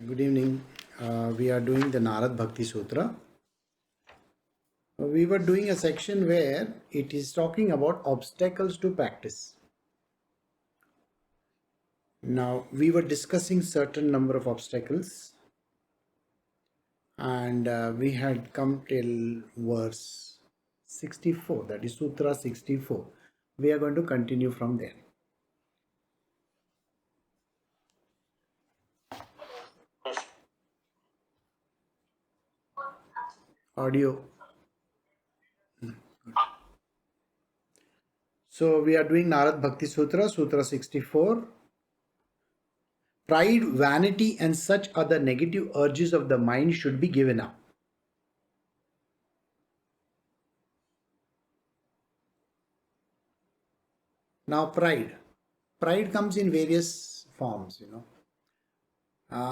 Good evening. We are doing the Narad Bhakti Sutra. We were doing a section where it is talking about obstacles to practice. Now, we were discussing certain number of obstacles and we had come till verse 64, that is Sutra 64. We are going to continue from there. Audio. So we are doing Narad Bhakti Sutra, Sutra 64. Pride, vanity, and such other negative urges of the mind should be given up. Now, pride. Pride comes in various forms.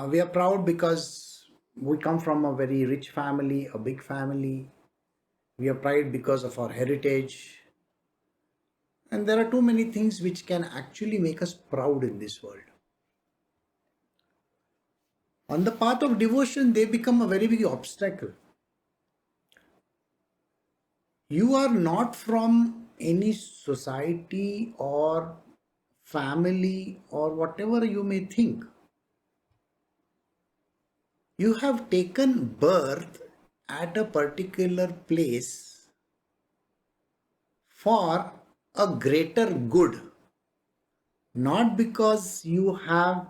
We are proud because we come from a very rich family, a big family. We are proud because of our heritage. And there are too many things which can actually make us proud in this world. On the path of devotion, they become a very big obstacle. You are not from any society or family or whatever you may think. You have taken birth at a particular place for a greater good, not because you have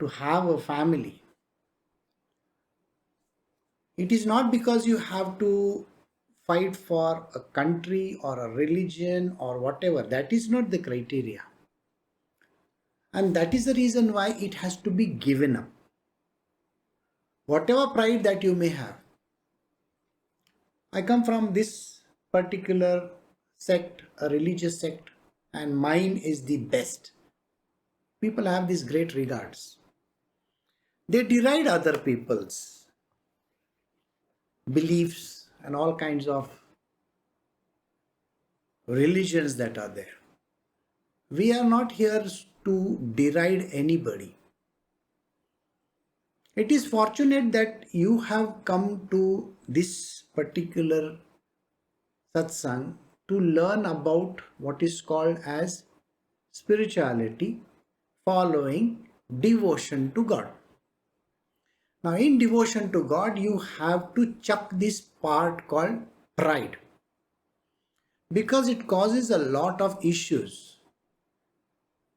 to have a family. It is not because you have to fight for a country or a religion or whatever. That is not the criteria. And that is the reason why it has to be given up. Whatever pride that you may have. I come from this particular sect, a religious sect, and mine is the best. People have these great regards. They deride other people's beliefs and all kinds of religions that are there. We are not here to deride anybody. It is fortunate that you have come to this particular satsang to learn about what is called as spirituality, following devotion to God. Now, in devotion to God, you have to chuck this part called pride, because it causes a lot of issues.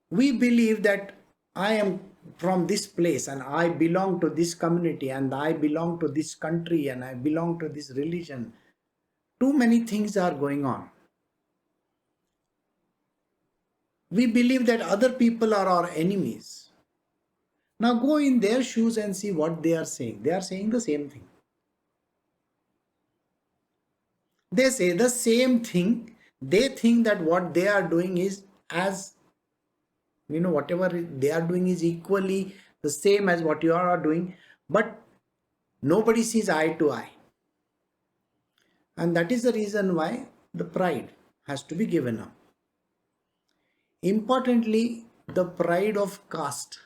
We believe that I am from this place and I belong to this community and I belong to this country and I belong to this religion. Too many things are going on. We believe that other people are our enemies. Now go in their shoes and see what they are saying. They are saying the same thing. They say the same thing. They think that what they are doing is whatever they are doing is equally the same as what you are doing, but nobody sees eye to eye. And that is the reason why the pride has to be given up. Importantly, the pride of caste.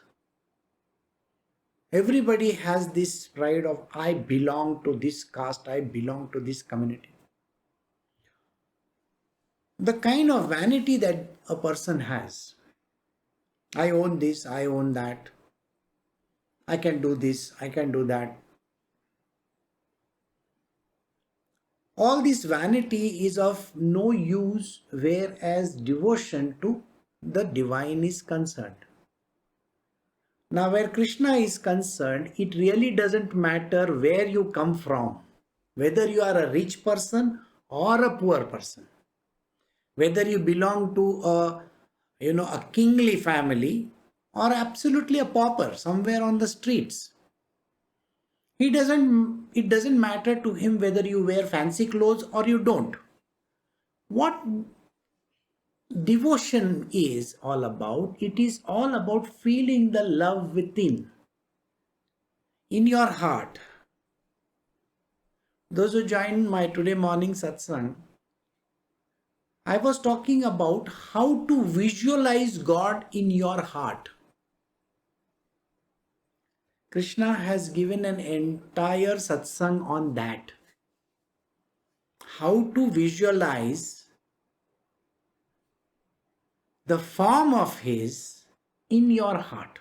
Everybody has this pride of I belong to this caste, I belong to this community. The kind of vanity that a person has. I own this, I own that. I can do this, I can do that. All this vanity is of no use, whereas devotion to the divine is concerned. Now, where Krishna is concerned, it really doesn't matter where you come from, whether you are a rich person or a poor person, whether you belong to a kingly family or absolutely a pauper somewhere on the streets. It doesn't matter to him whether you wear fancy clothes or you don't. What devotion is all about, it is all about feeling the love within, in your heart. Those who joined my today morning satsang, I was talking about how to visualize God in your heart. Krishna has given an entire satsang on that. How to visualize the form of his in your heart.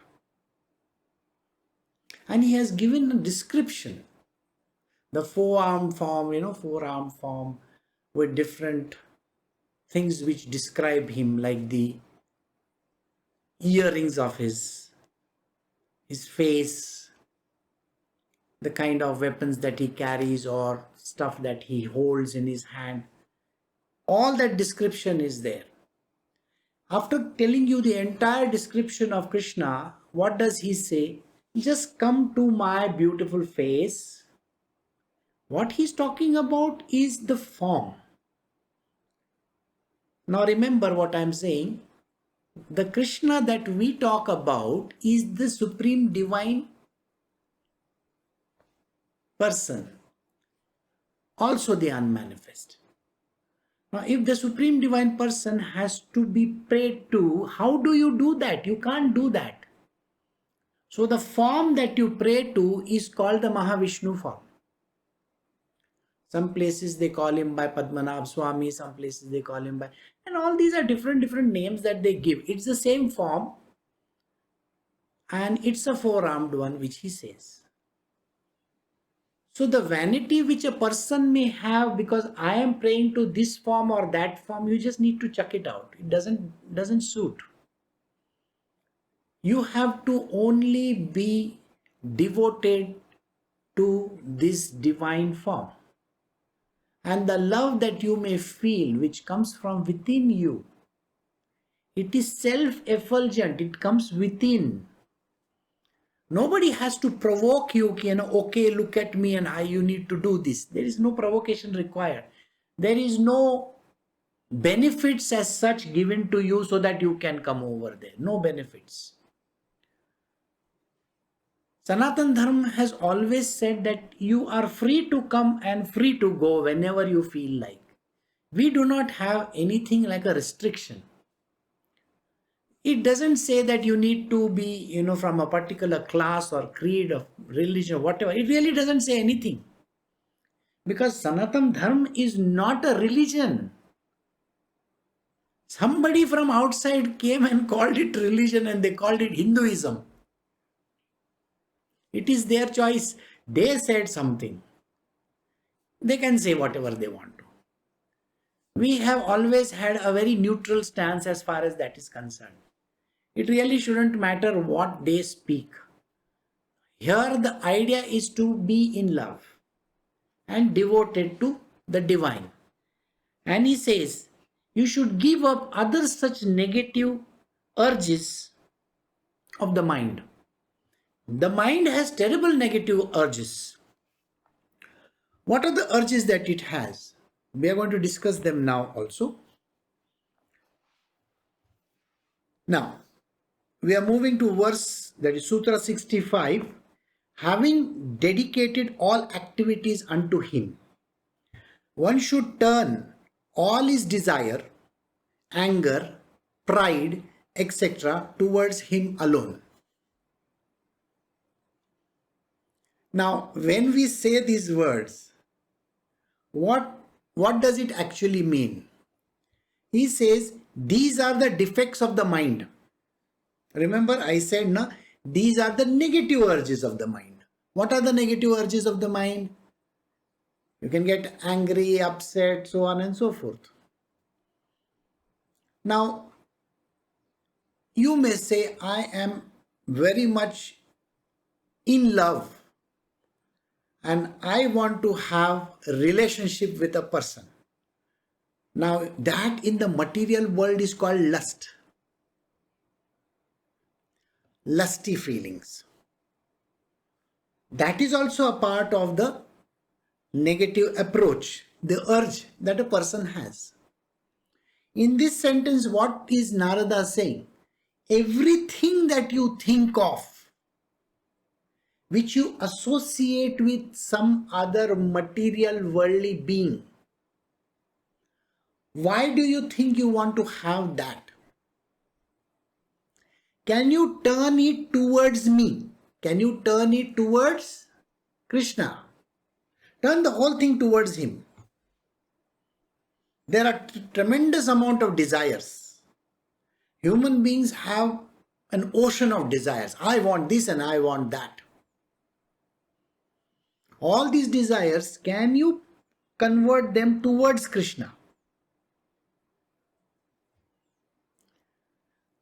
And he has given a description. The four-arm form with different things which describe him, like the earrings of his face, the kind of weapons that he carries or stuff that he holds in his hand. All that description is there. After telling you the entire description of Krishna, what does he say? Just come to my beautiful face. What he's talking about is the form. Now remember what I'm saying. The Krishna that we talk about is the supreme divine person, also the unmanifest. Now, if the supreme divine person has to be prayed to, how do you do that? You can't do that. So the form that you pray to is called the Mahavishnu form. Some places they call him by Padmanabh Swami, some places they call him by, and all these are different names that they give. It's the same form, and it's a four-armed one which he says. So the vanity which a person may have because I am praying to this form or that form, you just need to chuck it out. It doesn't suit. You have to only be devoted to this divine form. And the love that you may feel, which comes from within you, it is self-effulgent. It comes within. Nobody has to provoke you, okay, look at me and you need to do this. There is no provocation required. There is no benefits as such given to you so that you can come over there. No benefits. Sanatan Dharma has always said that you are free to come and free to go whenever you feel like. We do not have anything like a restriction. It doesn't say that you need to be, from a particular class or creed of religion or whatever. It really doesn't say anything. Because Sanatan Dharma is not a religion. Somebody from outside came and called it religion and they called it Hinduism. It is their choice. They said something. They can say whatever they want to. We have always had a very neutral stance as far as that is concerned. It really shouldn't matter what they speak. Here the idea is to be in love and devoted to the divine. And he says, you should give up other such negative urges of the mind. The mind has terrible negative urges. What are the urges that it has? We are going to discuss them now also. Now, we are moving to verse, that is Sutra 65. Having dedicated all activities unto him, one should turn all his desire, anger, pride, etc. towards him alone. Now, when we say these words, what does it actually mean? He says, these are the defects of the mind. Remember, I said, these are the negative urges of the mind. What are the negative urges of the mind? You can get angry, upset, so on and so forth. Now, you may say, I am very much in love and I want to have a relationship with a person. Now, that in the material world is called lust. Lusty feelings. That is also a part of the negative approach, the urge that a person has. In this sentence, what is Narada saying? Everything that you think of, which you associate with some other material worldly being, why do you think you want to have that? Can you turn it towards me? can you turn it towards Krishna? Turn the whole thing towards him. There are tremendous amount of desires. Human beings have an ocean of desires. I want this and I want that. All these desires, can you convert them towards Krishna?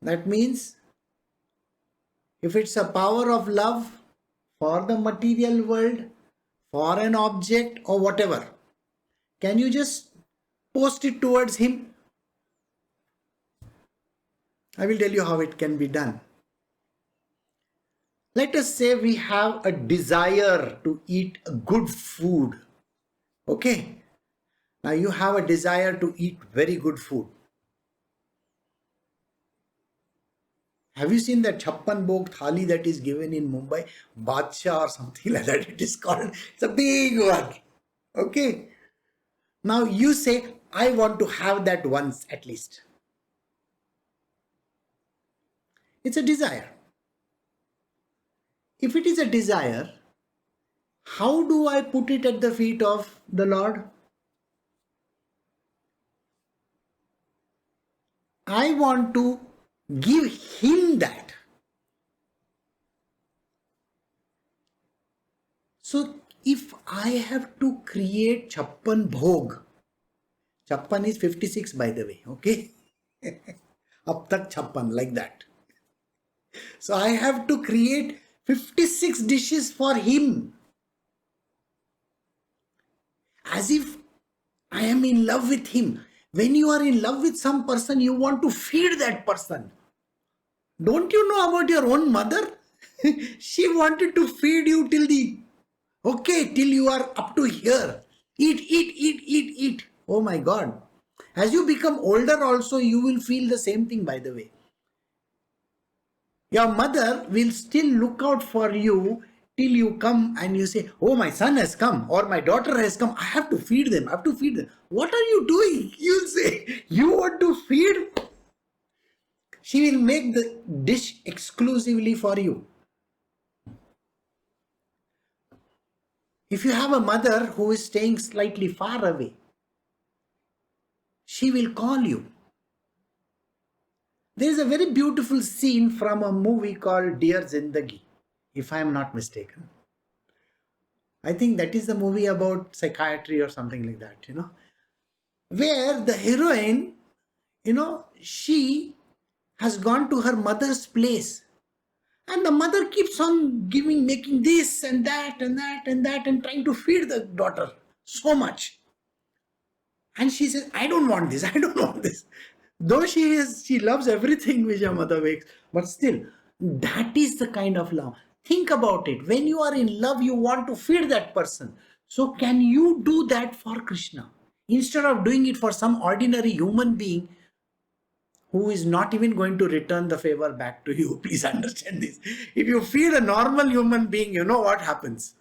That means if it's a power of love for the material world, for an object or whatever, can you just post it towards him? I will tell you how it can be done. Let us say we have a desire to eat good food. Okay. Now you have a desire to eat very good food. Have you seen that Chhappan Bhog Thali that is given in Mumbai? Badshah or something like that it is called. It's a big one. Okay. Now you say, I want to have that once at least. It's a desire. If it is a desire, how do I put it at the feet of the Lord? I want to give him that. So if I have to create Chhappan Bhog, Chhappan is 56 by the way, okay? Ab tak Chhappan, like that. So I have to create 56 dishes for him. As if I am in love with him. When you are in love with some person, you want to feed that person. Don't you know about your own mother? She wanted to feed you till you are up to here. Eat. Oh my God. As you become older also, you will feel the same thing, by the way. Your mother will still look out for you till you come and you say, oh, my son has come or my daughter has come. I have to feed them. What are you doing? You'll say, you want to feed? She will make the dish exclusively for you. If you have a mother who is staying slightly far away, she will call you. There is a very beautiful scene from a movie called Dear Zindagi, if I am not mistaken. I think that is the movie about psychiatry or something like that, where the heroine, she has gone to her mother's place and the mother keeps on making this and that and trying to feed the daughter so much. And she says, I don't want this. Though she loves everything which her mother makes, but still, that is the kind of love. Think about it. When you are in love, you want to feed that person. So can you do that for Krishna? Instead of doing it for some ordinary human being who is not even going to return the favor back to you. Please understand this. If you feed a normal human being, you know what happens.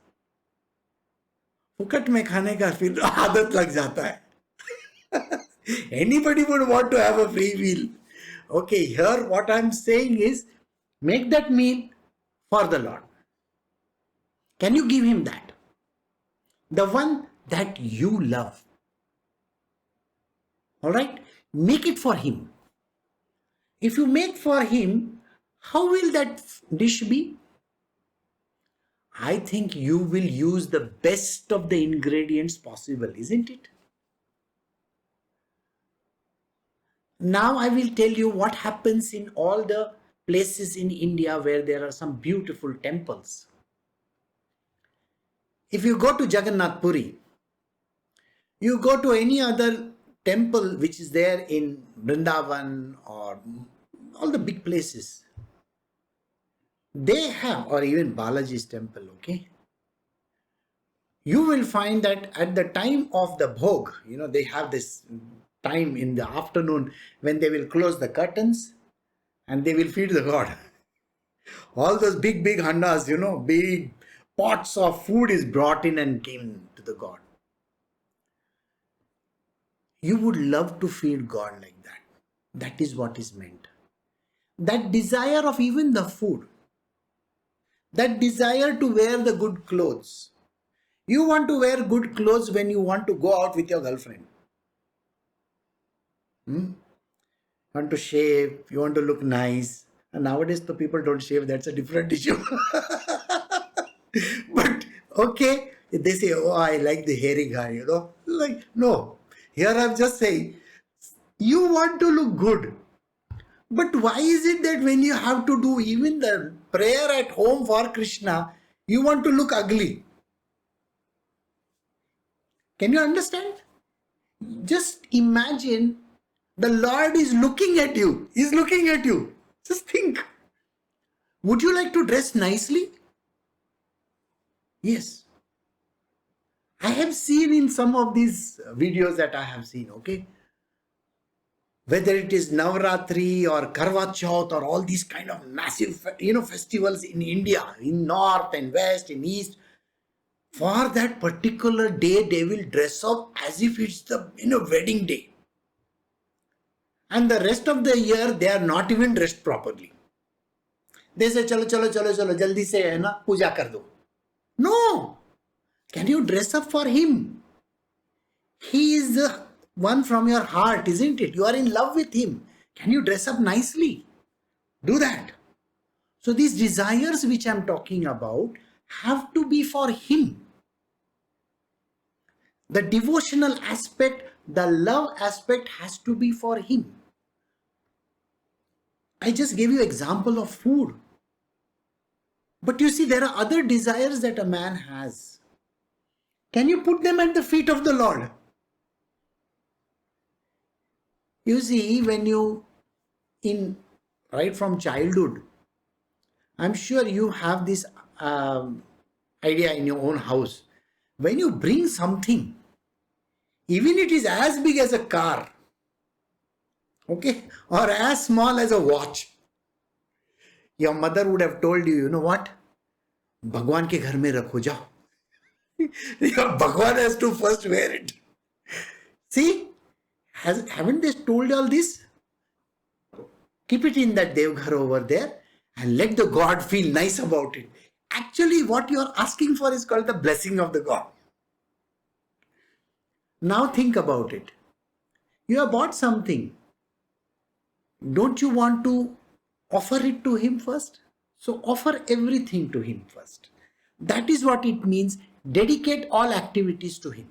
फुकट में खाने का फिर आदत लग जाता है. Anybody would want to have a free meal. Okay, here what I'm saying is, make that meal for the Lord. Can you give him that? The one that you love. Alright? Make it for him. If you make for him, how will that dish be? I think you will use the best of the ingredients possible, isn't it? Now I will tell you what happens in all the places in India where there are some beautiful temples. If you go to Jagannath Puri, you go to any other temple which is there in Vrindavan or all the big places, they have, or even Balaji's temple, okay? You will find that at the time of the bhog, they have this time in the afternoon when they will close the curtains and they will feed the god. All those big handas, big pots of food is brought in and given to the god. You would love to feed God like that. That is what is meant. That desire of even the food. That desire to wear the good clothes. You want to wear good clothes when you want to go out with your girlfriend. You want to shave, you want to look nice. And nowadays the people don't shave, that's a different issue. But okay, they say, oh, I like the hairy guy, Like, no. Here I'm just saying, you want to look good. But why is it that when you have to do even the prayer at home for Krishna, you want to look ugly? Can you understand? Just imagine the Lord is looking at you. He's looking at you. Just think. Would you like to dress nicely? Yes. I have seen in some of these videos that I have seen, okay? Whether it is Navratri or Karwa Chauth or all these kind of massive, festivals in India, in North and West, in East, for that particular day, they will dress up as if it's the, wedding day. And the rest of the year, they are not even dressed properly. They say, chalo, jaldi se hai na, puja kar do. No! Can you dress up for him? He is the one from your heart, isn't it? You are in love with him. Can you dress up nicely? Do that. So these desires which I'm talking about have to be for him. The devotional aspect, the love aspect has to be for him. I just gave you example of food. But you see, there are other desires that a man has. Can you put them at the feet of the Lord? You see, when you, right from childhood, I'm sure you have this idea in your own house. When you bring something, even it is as big as a car, okay, or as small as a watch, your mother would have told you, you know what? Bhagwan ke ghar mein rakho jao. Your Bhagwan has to first wear it. See, haven't they told all this? Keep it in that Devghar over there and let the God feel nice about it. Actually, what you are asking for is called the blessing of the God. Now think about it. You have bought something. Don't you want to offer it to him first? So offer everything to him first. That is what it means. Dedicate all activities to him.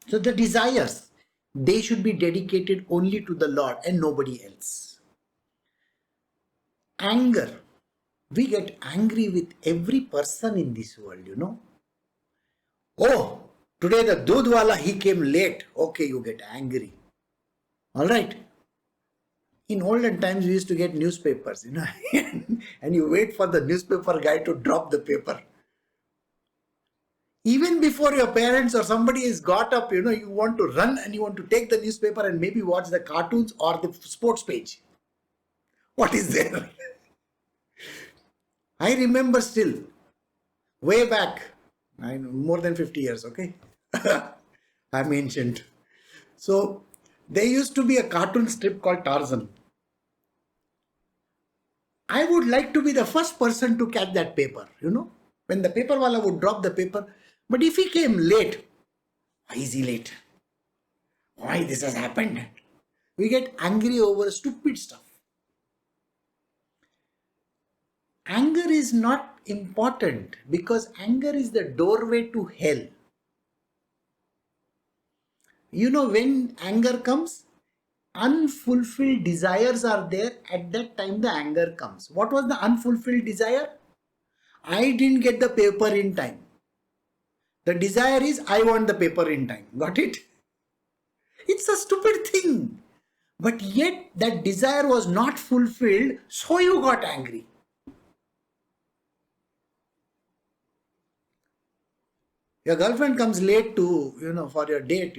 So the desires, they should be dedicated only to the Lord and nobody else. Anger. We get angry with every person in this world, Oh, today the Dudwala, he came late. Okay, you get angry. Alright. In olden times, we used to get newspapers, and you wait for the newspaper guy to drop the paper. Even before your parents or somebody has got up, you want to run and you want to take the newspaper and maybe watch the cartoons or the sports page. What is there? I remember still, way back, more than 50 years, okay? I'm ancient. So, there used to be a cartoon strip called Tarzan. I would like to be the first person to catch that paper, when the paper wala would drop the paper. But if he came late, why is he late? Why this has happened? We get angry over stupid stuff. Anger is not important because anger is the doorway to hell. When anger comes, unfulfilled desires are there. At that time, the anger comes. What was the unfulfilled desire? I didn't get the paper in time. The desire is, I want the paper in time. Got it? It's a stupid thing. But yet, that desire was not fulfilled, so you got angry. Your girlfriend comes late to, for your date,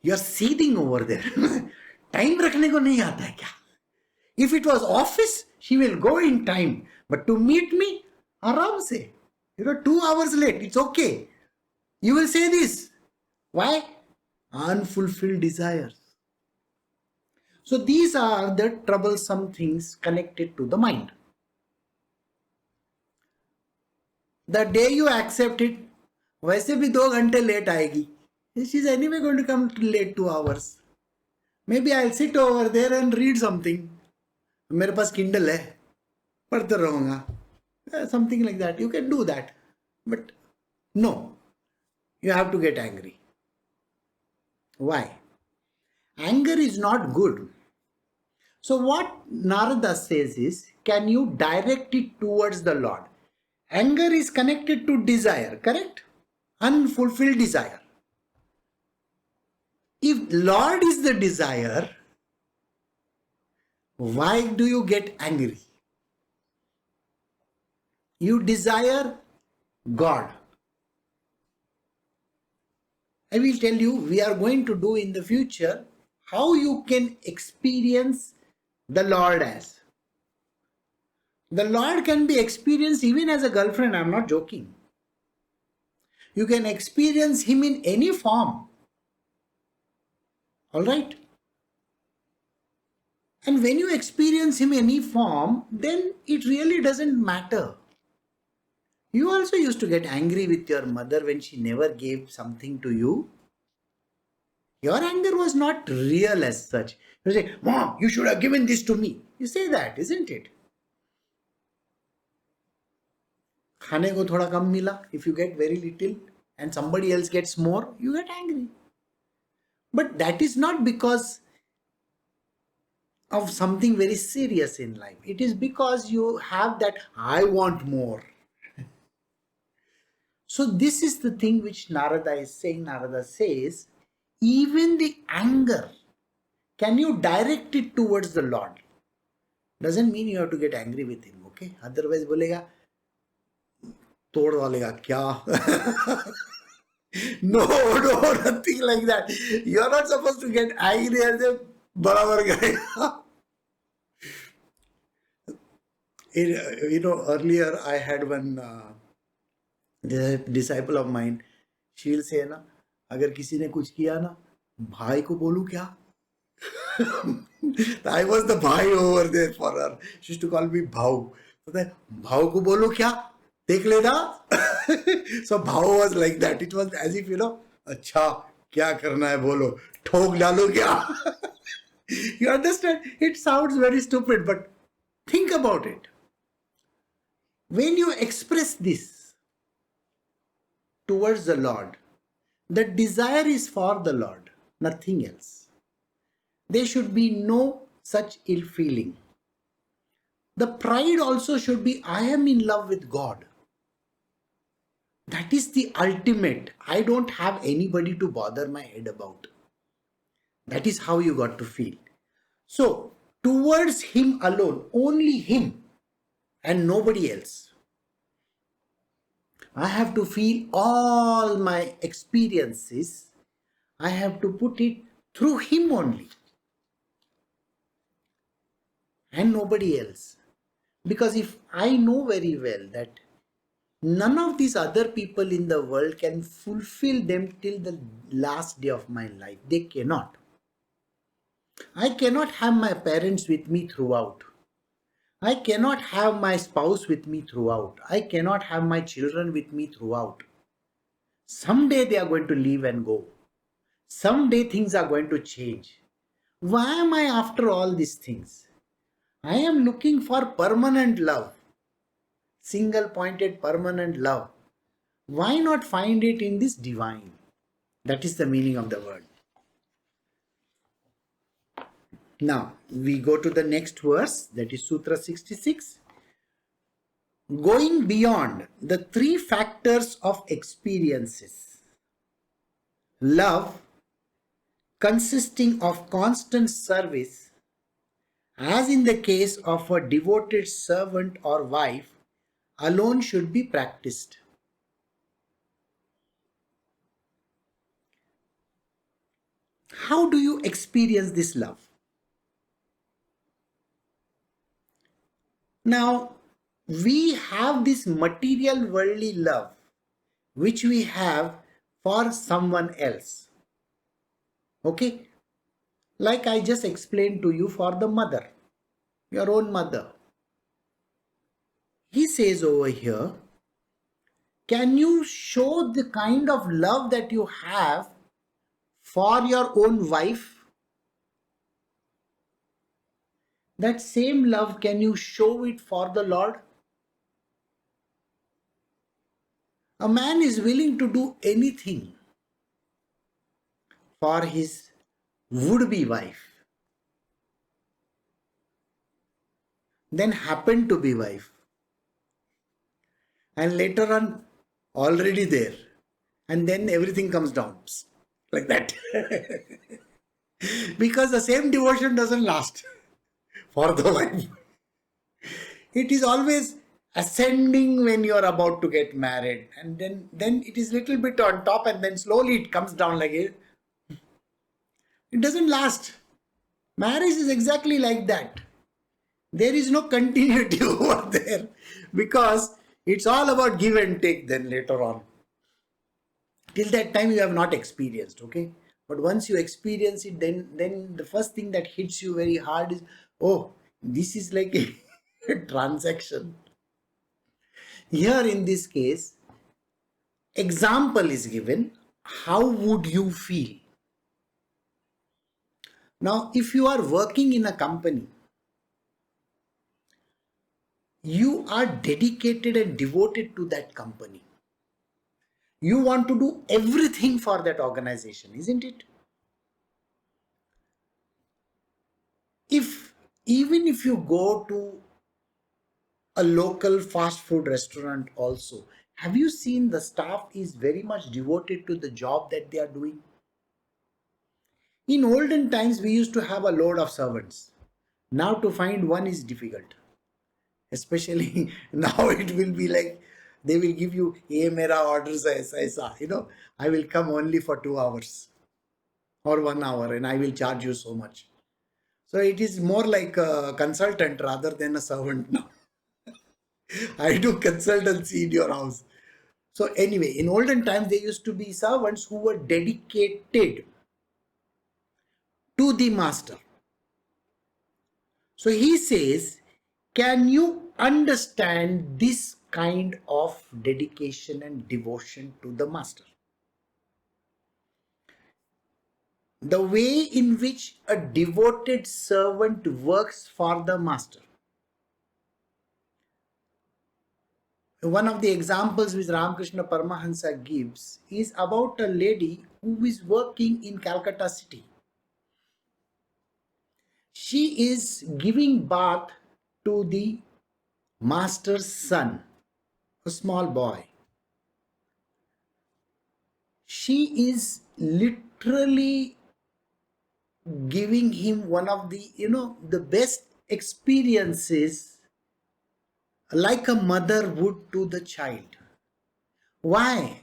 You're seething over there. Time rakhne ko nahi aata hai kya? If it was office, she will go in time. But to meet me, aram se. 2 hours late, it's okay. You will say this. Why? Unfulfilled desires. So these are the troublesome things connected to the mind. The day you accept it, वैसे भी 2 घंटे late आएगी. She is anyway going to come late 2 hours. Maybe I'll sit over there and read something. मेरे पास Kindle है, पढ़ते रहूँगा. Something like that. You can do that. But no, you have to get angry. Why? Anger is not good. So what Narada says is, can you direct it towards the Lord? Anger is connected to desire, correct? Unfulfilled desire. If Lord is the desire, why do you get angry? You desire God. I will tell you, we are going to do in the future how you can experience the Lord as. The Lord can be experienced even as a girlfriend, I'm not joking. You can experience Him in any form. Alright? And when you experience Him in any form, then it really doesn't matter. You also used to get angry with your mother when she never gave something to you. Your anger was not real as such. You say, Mom, you should have given this to me. You say that, isn't it? खाने को थोड़ा कम मिला. If you get very little and somebody else gets more, you get angry. But that is not because of something very serious in life. It is because you have that I want more. So this is the thing which Narada is saying. Narada says, even the anger, can you direct it towards the Lord? Doesn't mean you have to get angry with Him, okay? Otherwise बोलेगा तोड़ डालेगा क्या? No, nothing like that. You are not supposed to get angry and say बराबर करेगा. Earlier I had one disciple of mine. She will say ना, अगर किसी ने कुछ किया ना, भाई को बोलूं क्या? I was the bhai over there for her. She used to call me Bhau. So that Bhau को बोलूं क्या? देख लेना. So Bhau was like that. It was as if, अच्छा क्या करना है बोलो, ठोक डालो क्या? You understand? It sounds very stupid, but think about it. When you express this towards the Lord, the desire is for the Lord, nothing else. There should be no such ill feeling. The pride also should be, I am in love with God. That is the ultimate. I don't have anybody to bother my head about. That is how you got to feel. So, towards Him alone, only Him and nobody else. I have to feel all my experiences. I have to put it through Him only. And nobody else. Because if I know very well that none of these other people in the world can fulfill them till the last day of my life. They cannot. I cannot have my parents with me throughout. I cannot have my spouse with me throughout. I cannot have my children with me throughout. Someday they are going to leave and go. Someday things are going to change. Why am I after all these things? I am looking for permanent love. Single pointed permanent love. Why not find it in this divine? That is the meaning of the word. Now, we go to the next verse, that is Sutra 66. Going beyond the 3 factors of experiences. Love, consisting of constant service, as in the case of a devoted servant or wife, alone should be practiced. How do you experience this love? Now, we have this material worldly love which we have for someone else. Okay? Like I just explained to you for the mother, your own mother. He says over here, can you show the kind of love that you have for your own wife? That same love, can you show it for the Lord? A man is willing to do anything for his would-be wife, then happen to be wife, and later on already there, and then everything comes down like that. Because the same devotion doesn't last for the wife. It is always ascending when you are about to get married, and then it is little bit on top, and then slowly it comes down like it. It doesn't last. Marriage is exactly like that. There is no continuity over there, because it's all about give and take then later on. Till that time you have not experienced, okay? But once you experience it, then the first thing that hits you very hard is, oh, this is like a transaction. Here in this case, example is given. How would you feel? Now, if you are working in a company, you are dedicated and devoted to that company. You want to do everything for that organization, isn't it? Even if you go to a local fast food restaurant also, have you seen the staff is very much devoted to the job that they are doing? In olden times, we used to have a load of servants. Now to find one is difficult. Especially now it will be like they will give you, "Ye mera orders aisa, I will come only for 2 hours or 1 hour and I will charge you so much." So it is more like a consultant rather than a servant now. I do consultancy in your house. So anyway, in olden times, there used to be servants who were dedicated to the master. So he says, can you understand this kind of dedication and devotion to the master? The way in which a devoted servant works for the master. One of the examples which Ramakrishna Paramahansa gives is about a lady who is working in Calcutta city. She is giving bath to the master's son, a small boy. She is literally giving him one of the best experiences, like a mother would to the child. Why?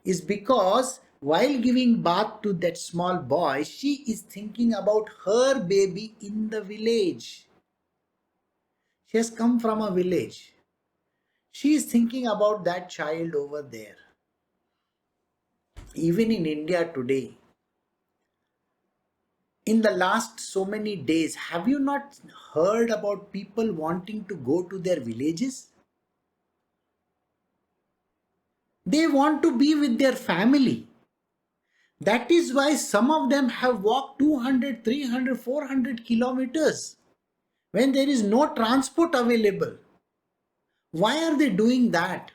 Is because while giving bath to that small boy, she is thinking about her baby in the village. She has come from a village. She is thinking about that child over there. Even in India today, in the last so many days, have you not heard about people wanting to go to their villages? They want to be with their family. That is why some of them have walked 200, 300, 400 kilometers when there is no transport available. Why are they doing that?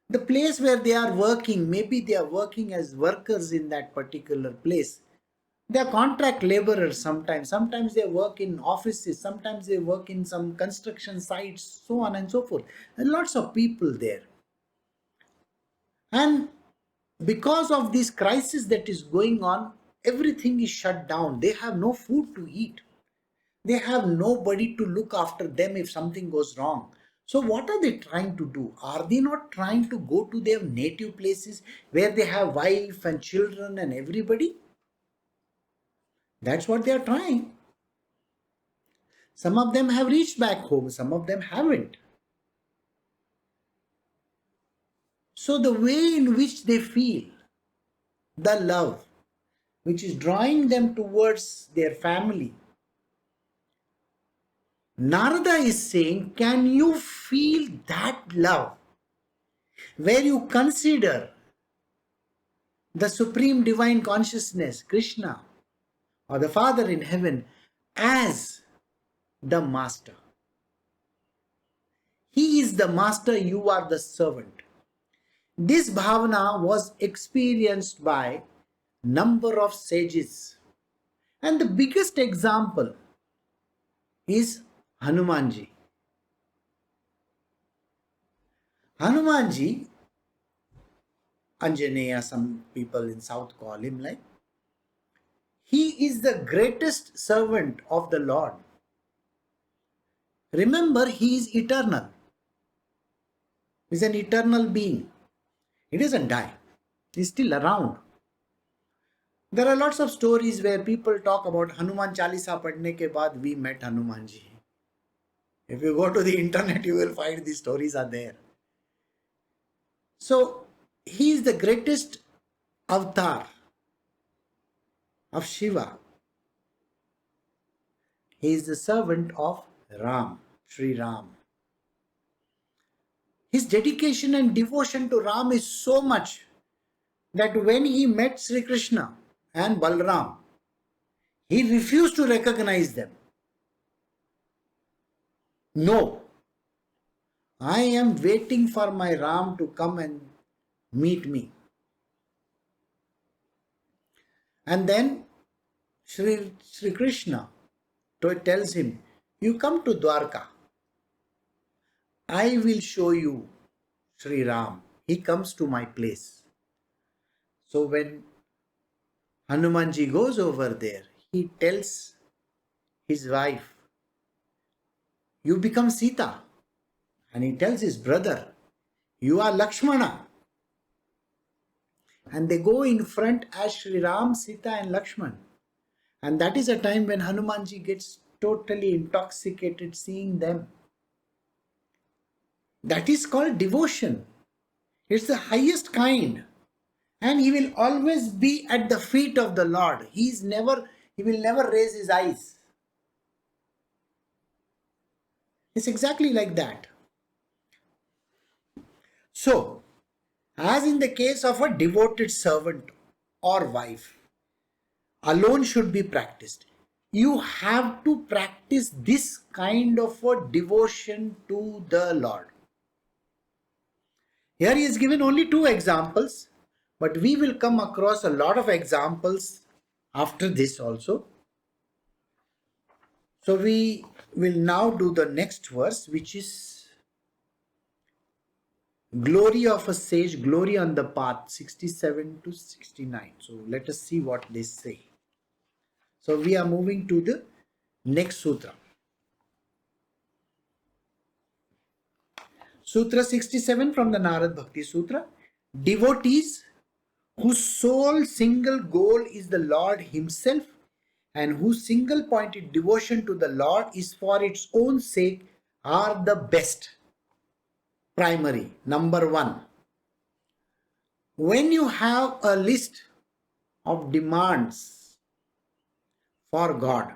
The place where they are working, maybe they are working as workers in that particular place. They are contract laborers sometimes. Sometimes they work in offices. Sometimes they work in some construction sites, so on and so forth. And lots of people there. And because of this crisis that is going on, everything is shut down. They have no food to eat. They have nobody to look after them if something goes wrong. So what are they trying to do? Are they not trying to go to their native places where they have wife and children and everybody? That's what they are trying. Some of them have reached back home, some of them haven't. So the way in which they feel the love, which is drawing them towards their family, Narada is saying, can you feel that love where you consider the supreme divine consciousness, Krishna, or the Father in heaven, as the master. He is the master, you are the servant. This bhavana was experienced by number of sages. And the biggest example is Hanumanji. Hanumanji, Anjaneya, some people in South call him like, he is the greatest servant of the Lord. Remember, he is eternal. He is an eternal being. He doesn't die. He is still around. There are lots of stories where people talk about Hanuman Chalisa padne ke baad we met Hanumanji. If you go to the internet, you will find these stories are there. So, he is the greatest avatar of Shiva. He is the servant of Ram, Sri Ram. His dedication and devotion to Ram is so much that when he met Sri Krishna and Balram, he refused to recognize them. No, I am waiting for my Ram to come and meet me. And then Sri Krishna tells him, you come to Dwarka. I will show you Sri Ram. He comes to my place. So when Hanumanji goes over there, he tells his wife, you become Sita. And he tells his brother, you are Lakshmana. And they go in front as Sri Ram, Sita and Lakshman. And that is a time when Hanumanji gets totally intoxicated seeing them. That is called devotion. It's the highest kind. And he will always be at the feet of the Lord. He will never raise his eyes. It's exactly like that. So, as in the case of a devoted servant or wife, alone should be practiced. You have to practice this kind of a devotion to the Lord. Here he is given only 2 examples, but we will come across a lot of examples after this also. So we will now do the next verse, which is glory of a sage, glory on the path, 67 to 69. So let us see what they say. So we are moving to the next sutra. Sutra 67 from the Narad Bhakti Sutra. Devotees whose sole single goal is the Lord himself and whose single pointed devotion to the Lord is for its own sake are the best. Primary, number 1. When you have a list of demands for God,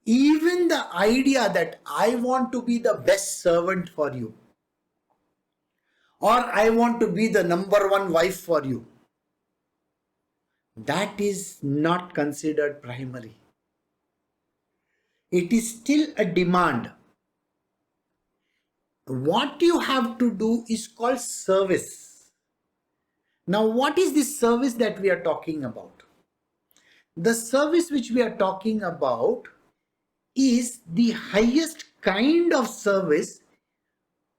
even the idea that I want to be the best servant for you, or I want to be the number 1 wife for you, that is not considered primary. It is still a demand. What you have to do is called service. Now, what is this service that we are talking about? The service which we are talking about is the highest kind of service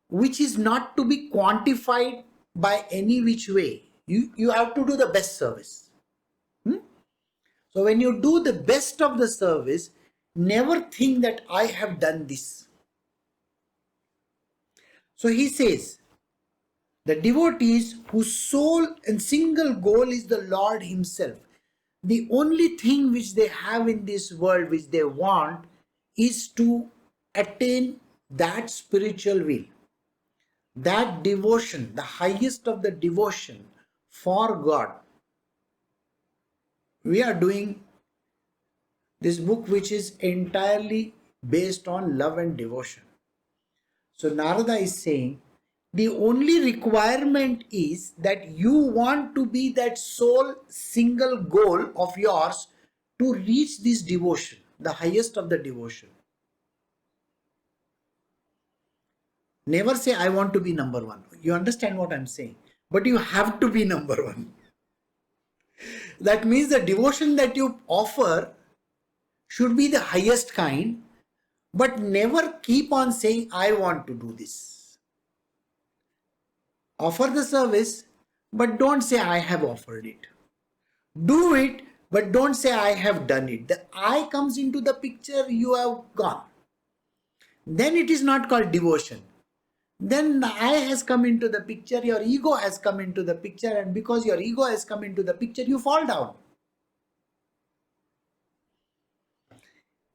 which is not to be quantified by any which way. You have to do the best service. So when you do the best of the service, never think that I have done this. So he says, the devotees whose sole and single goal is the Lord himself. The only thing which they have in this world which they want is to attain that spiritual will. That devotion, the highest of the devotion for God. We are doing this book which is entirely based on love and devotion. So Narada is saying the only requirement is that you want to be that sole single goal of yours to reach this devotion, the highest of the devotion. Never say, I want to be number one. You understand what I'm saying? But you have to be number one. That means the devotion that you offer should be the highest kind, but never keep on saying, I want to do this. Offer the service, but don't say, I have offered it. Do it, but don't say, I have done it. The I comes into the picture, you have gone. Then it is not called devotion. Then the I has come into the picture, your ego has come into the picture, and because your ego has come into the picture, you fall down.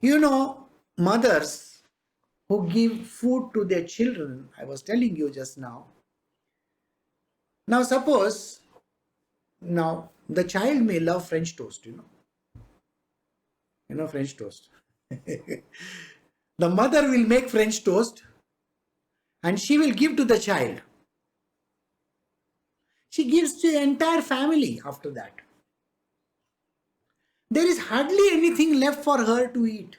You know, mothers who give food to their children, I was telling you just now. Now suppose, now the child may love French toast, French toast. The mother will make French toast and she will give to the child. She gives to the entire family after that. There is hardly anything left for her to eat.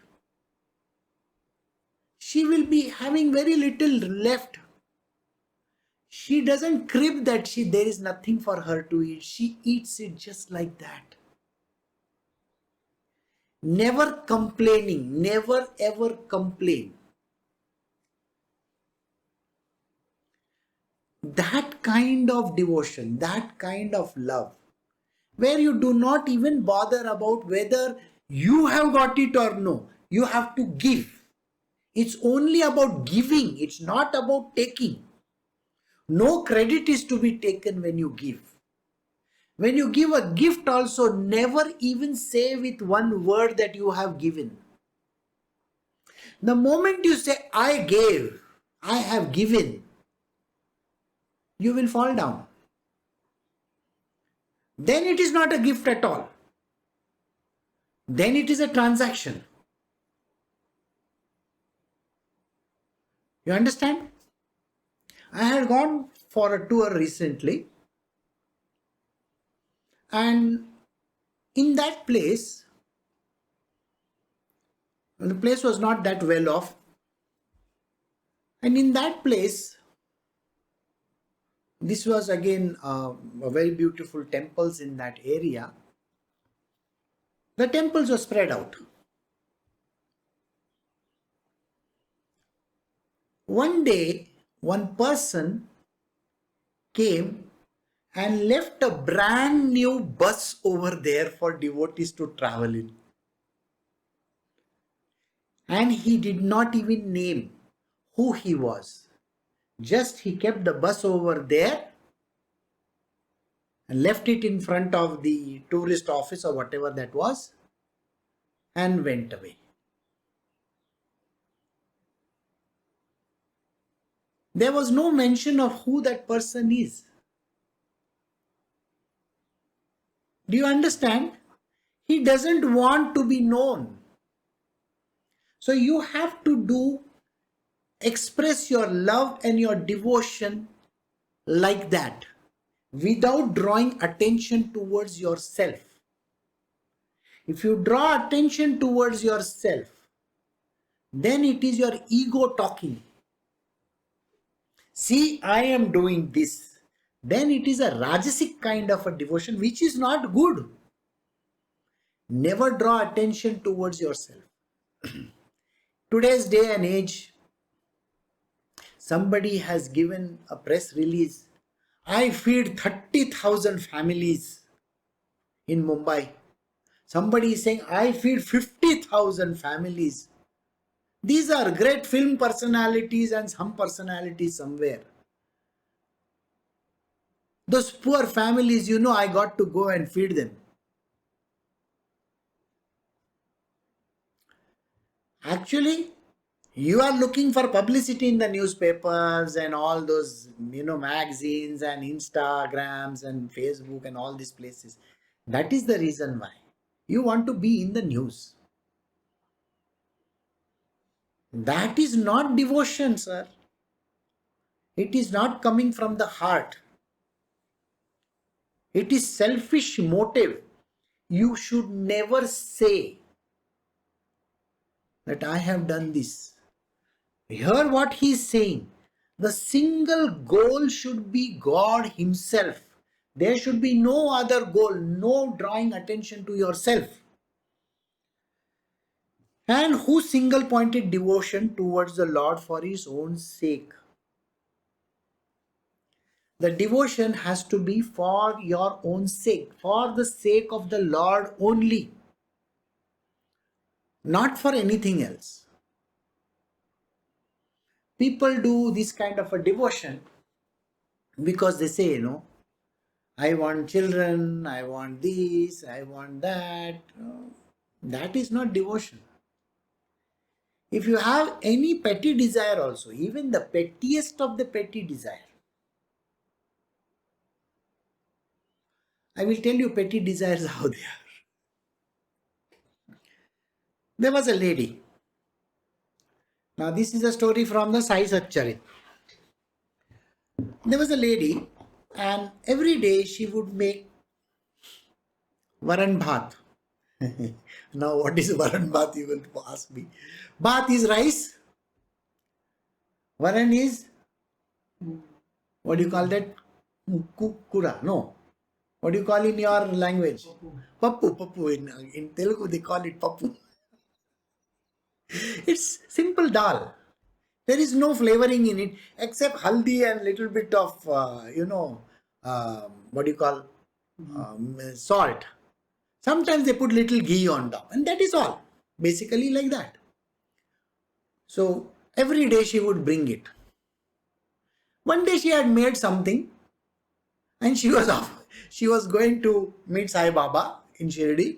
She will be having very little left. She doesn't crib that there is nothing for her to eat. She eats it just like that. Never complaining, never ever complain. That kind of devotion, that kind of love, where you do not even bother about whether you have got it or no. You have to give. It's only about giving. It's not about taking. No credit is to be taken when you give. When you give a gift also, never even say with one word that you have given. The moment you say, I gave, I have given, you will fall down. Then it is not a gift at all. Then it is a transaction. You understand? I had gone for a tour recently, and in that place, the place was not that well off, and in that place, this was again a very beautiful temples in that area. The temples were spread out. One day, one person came and left a brand new bus over there for devotees to travel in. And he did not even name who he was. Just he kept the bus over there and left it in front of the tourist office or whatever that was and went away. There was no mention of who that person is. Do you understand? He doesn't want to be known. So you have to express your love and your devotion like that, without drawing attention towards yourself. If you draw attention towards yourself, then it is your ego talking. See, I am doing this. Then it is a Rajasic kind of a devotion, which is not good. Never draw attention towards yourself. Today's day and age, somebody has given a press release. I feed 30,000 families in Mumbai. Somebody is saying, I feed 50,000 families. These are great film personalities and some personalities somewhere. Those poor families, I got to go and feed them. Actually, you are looking for publicity in the newspapers and all those, magazines and Instagrams and Facebook and all these places. That is the reason why. You want to be in the news. That is not devotion, sir. It is not coming from the heart. It is selfish motive. You should never say that I have done this. Hear what he is saying. The single goal should be God Himself. There should be no other goal, no drawing attention to yourself. And who single pointed devotion towards the Lord for His own sake. The devotion has to be for your own sake, for the sake of the Lord only, not for anything else. People do this kind of a devotion because they say, I want children, I want this, I want that. That is not devotion. If you have any petty desire also, even the pettiest of the petty desire, I will tell you petty desires how they are. There was a lady. Now this is a story from the Sai Satcharit. There was a lady and every day she would make varan bhat. Now what is varan bhat, you will ask me. Bhat is rice. Varan is, what do you call that? Kura. No. What do you call in your language? Pappu. Pappu. In Telugu they call it pappu. It's simple dal. There is no flavoring in it except haldi and little bit of, what do you call, salt. Sometimes they put little ghee on top and that is all. Basically like that. So every day she would bring it. One day she had made something and she was off. She was going to meet Sai Baba in Shirdi.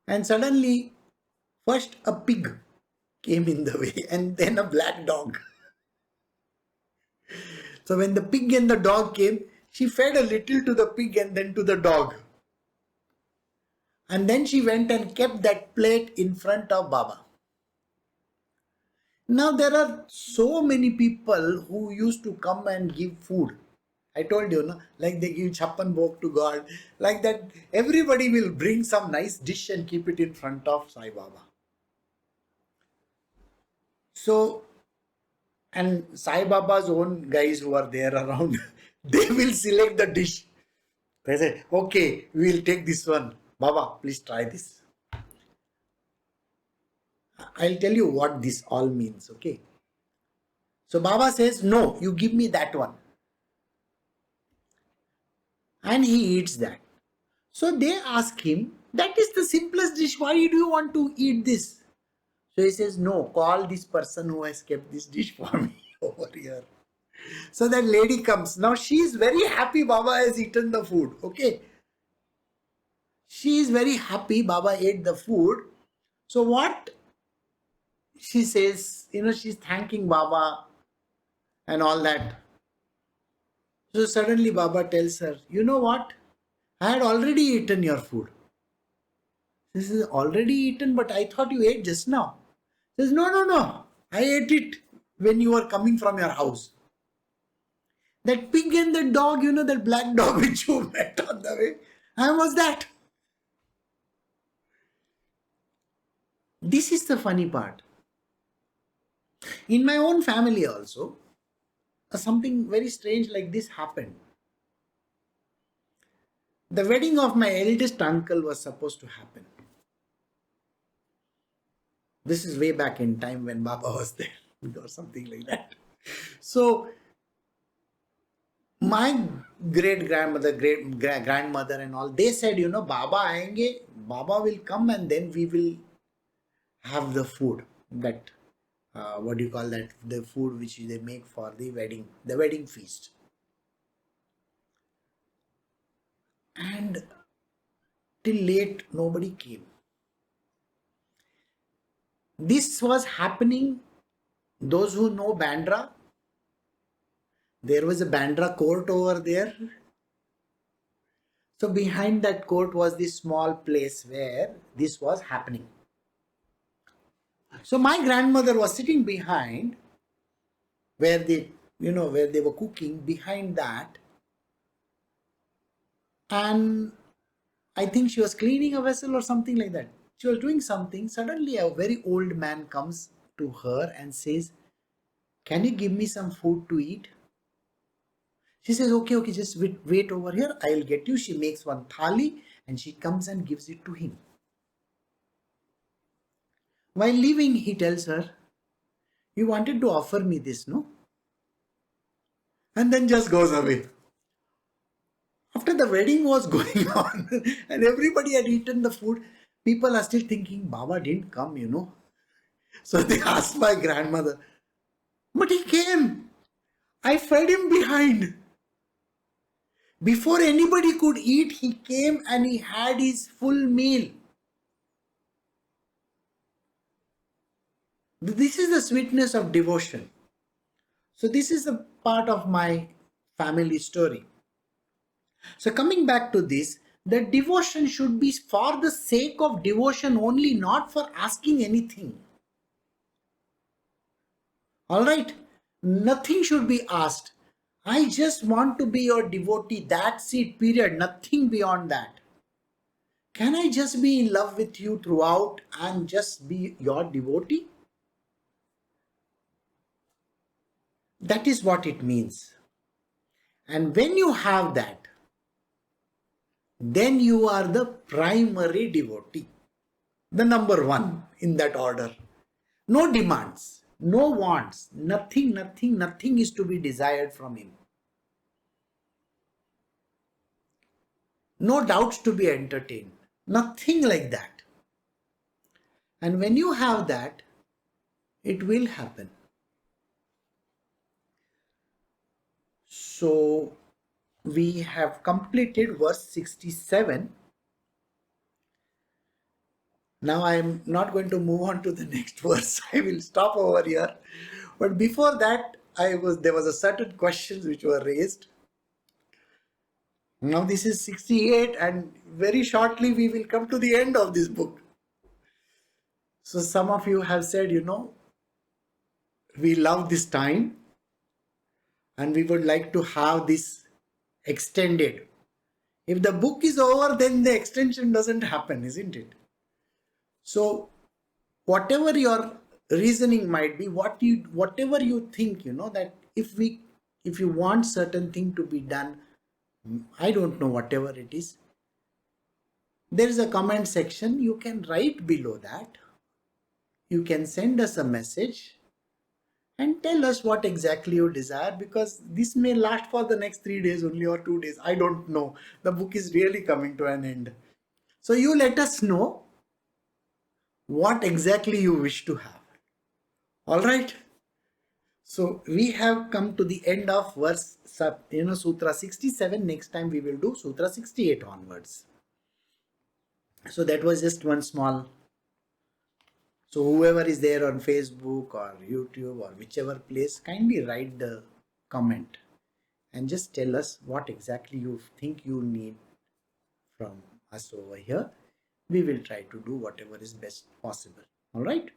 And suddenly, first a pig came in the way and then a black dog. So when the pig and the dog came, she fed a little to the pig and then to the dog. And then she went and kept that plate in front of Baba. Now there are so many people who used to come and give food. I told you, no? Like they give chappan bhog to God. Like that, everybody will bring some nice dish and keep it in front of Sai Baba. So, and Sai Baba's own guys who are there around, they will select the dish. They say, okay, we will take this one. Baba, please try this. I'll tell you what this all means, okay? So Baba says, no, you give me that one. And he eats that. So they ask him, that is the simplest dish, why do you want to eat this? So he says, no, call this person who has kept this dish for me over here. So that lady comes. Now she is very happy Baba has eaten the food, okay? She is very happy Baba ate the food. So what she says, she's thanking Baba and all that. So suddenly Baba tells her, you know what? I had already eaten your food. She says, already eaten, but I thought you ate just now. She says, no. I ate it when you were coming from your house. That pig and the dog, that black dog which you met on the way, I was that. This is the funny part. In my own family also, something very strange like this happened. The wedding of my eldest uncle was supposed to happen. This is way back in time when Baba was there or something like that. So my great grandmother, great grandmother and all, they said, Baba aayenge, Baba will come and then we will have the food. That, what do you call that? The food which they make for the wedding feast. And till late, nobody came. This was happening, those who know Bandra, there was a Bandra court over there. So behind that court was this small place where this was happening. So my grandmother was sitting behind where they were cooking, behind that. And I think she was cleaning a vessel or something like that. She was doing something. Suddenly a very old man comes to her and says, can you give me some food to eat? She says, okay, okay, just wait over here, I'll get you. She makes one thali and she comes and gives it to him. While leaving, he tells her, you wanted to offer me this, no? And then just goes away. After the wedding was going on and everybody had eaten the food, people are still thinking, Baba didn't come. So they asked my grandmother, but he came. I fed him behind. Before anybody could eat, he came and he had his full meal. This is the sweetness of devotion. So this is a part of my family story. So coming back to this, the devotion should be for the sake of devotion only, not for asking anything. All right? Nothing should be asked. I just want to be your devotee. That's it, period. Nothing beyond that. Can I just be in love with you throughout and just be your devotee? That is what it means. And when you have that, then you are the primary devotee, the number one in that order. No demands, no wants, nothing is to be desired from him. No doubts to be entertained, nothing like that. And when you have that, it will happen. So we have completed verse 67. Now I am not going to move on to the next verse. I will stop over here. But before that, there was a certain questions which were raised. Now this is 68 and very shortly we will come to the end of this book. So some of you have said, we love this time and we would like to have this extended. If the book is over, then the extension doesn't happen, isn't it? So whatever your reasoning might be, whatever you think, that if you want certain thing to be done, I don't know, whatever it is, there is a comment section. You can write below that. You can send us a message and tell us what exactly you desire, because this may last for the next 3 days only or 2 days. I don't know. The book is really coming to an end. So you let us know what exactly you wish to have. All right. So we have come to the end of verse, Sutra 67. Next time we will do Sutra 68 onwards. So that was just one small. So whoever is there on Facebook or YouTube or whichever place, kindly write the comment and just tell us what exactly you think you need from us over here. We will try to do whatever is best possible. All right.